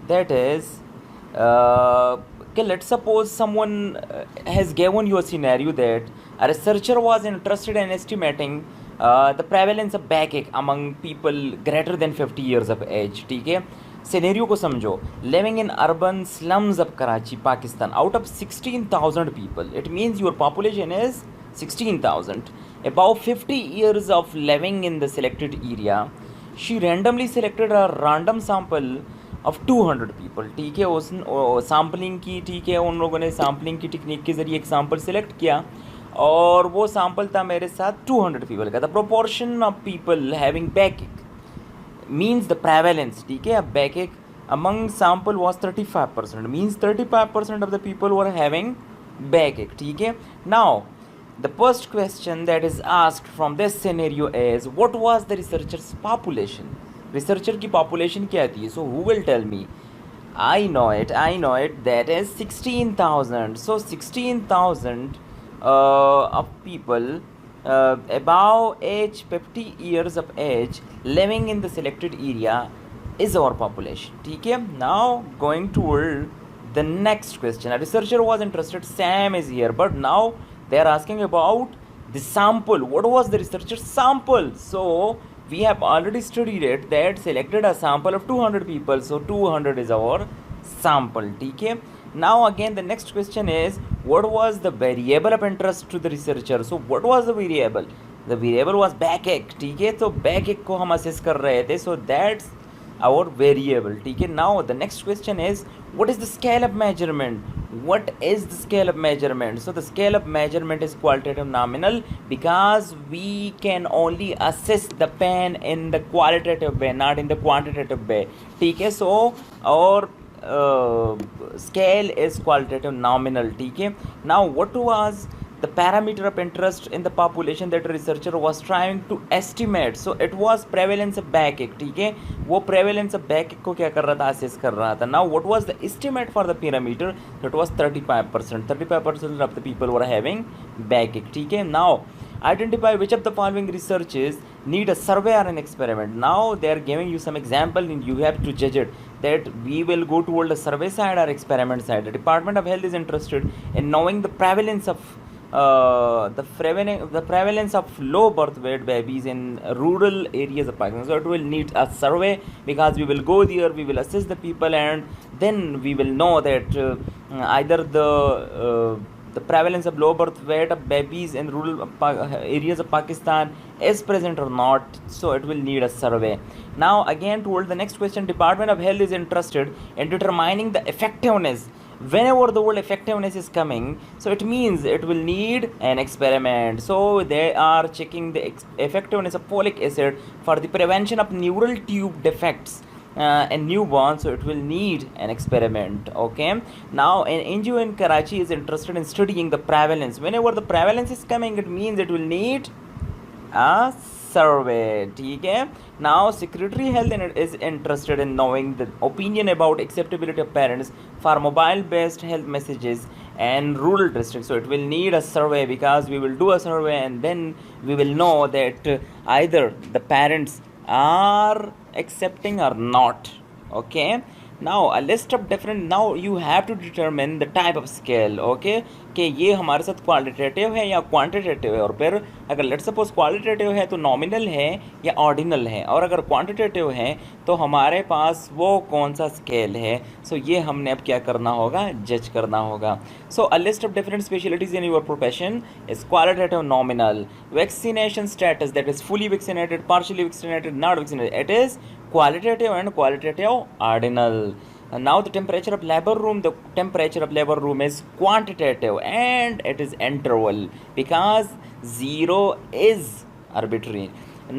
That is, okay, let's suppose someone has given you a scenario that a researcher was interested in estimating the prevalence of backache among people greater than 50 years of age. ठीक है, scenario को समझो. Living in urban slums of Karachi Pakistan, out of 16,000 people, it means your population is 16,000. About 50 years of living in the selected area, she randomly selected a random sample of 200 people. ठीक है, उस sampling की, ठीक है, उन लोगों ने सैम्पलिंग की टेक्निक के ज़रिए एक सैम्पल सेलेक्ट किया और वो सैम्पल था मेरे साथ 200 पीपल का. The proportion of people having बैकएक means the prevalence, ठीक है, अब बैकएक among sample was 35%, means 35% of the people were having backache. ठीक है. Now the first question that is asked from this scenario is, what was the researcher's population? Researcher की population क्या थी? So who will tell me? I know it, that is 16,000. So 16,000 of people above age 50 years of age living in the selected area is our population. ठीक है. Now going toward the next question. A researcher was interested, Sam is here, but now they are asking about the sample. What was the researcher's sample? So we have already studied it, that selected a sample of 200 people, so 200 is our sample. ठीक है. Now again the next question is, what was the variable of interest to the researcher? So what was the variable? The variable was backache. ठीक है, तो backache को हम assess कर रहे थे, so that's our variable. ठीक है. Now the next question is, what is the scale of measurement? What is the scale of measurement? So the scale of measurement is qualitative nominal, because we can only assess the pain in the qualitative way, not in the quantitative way. ठीक है. So our scale is qualitative nominal. ठीक है. Now what was the parameter of interest in the population that researcher was trying to estimate? So it was prevalence of backache. ठीक है, वो prevalence of backache को क्या कर रहा था, assess कर रहा था. Now what was the estimate for the parameter? That was 35%. 35% of the people were having backache. ठीक है. Now identify which of the following researches need a survey or an experiment. Now they are giving you some example and you have to judge it, that we will go toward the survey side or experiment side. The Department of Health is interested in knowing the prevalence of the prevalence of low birth weight babies in rural areas of Pakistan. So it will need a survey, because we will go there, we will assess the people, and then we will know that either the prevalence of low birth weight of babies in rural areas of Pakistan is present or not. So it will need a survey. Now again toward the next question, Department of Health is interested in determining the effectiveness. Whenever the word effectiveness is coming, so it means it will need an experiment. So they are checking the effectiveness of folic acid for the prevention of neural tube defects in newborn, so it will need an experiment. Okay. Now an NGO in Karachi is interested in studying the prevalence. Whenever the prevalence is coming, it means it will need a survey. ठीक है. Now secretary health is interested in knowing the opinion about acceptability of parents for mobile based health messages and rural districts. So it will need a survey, because we will do a survey and then we will know that either the parents are accepting or not. Okay. Now a list of different, now you have to determine the type of scale. Okay, कि ये हमारे साथ qualitative है या quantitative है, और फिर अगर लेट्स सपोज क्वालिटेटिव है तो नॉमिनल है या ऑर्डिनल है, और अगर क्वांटिटेटिव है तो हमारे पास वो कौन सा स्केल है. सो ये हमने अब क्या करना होगा, जज करना होगा. So a list of different specialities in your profession is qualitative nominal. Vaccination status, that is fully vaccinated, partially vaccinated, not vaccinated, it is qualitative and qualitative ordinal. Now the temperature of labor room, the temperature of labor room is quantitative and it is interval, because 0 is arbitrary.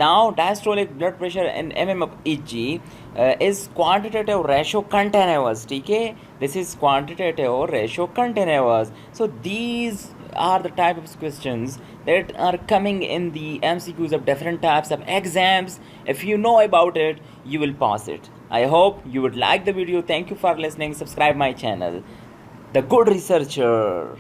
Now diastolic blood pressure in mm of Hg is quantitative ratio continuous. ठीक है, this is quantitative ratio continuous. So these are the type of questions that are coming in the MCQs of different types of exams. If you know about it, you will pass it. I hope you would like the video. Thank you for listening. Subscribe my channel, The Good Researcher.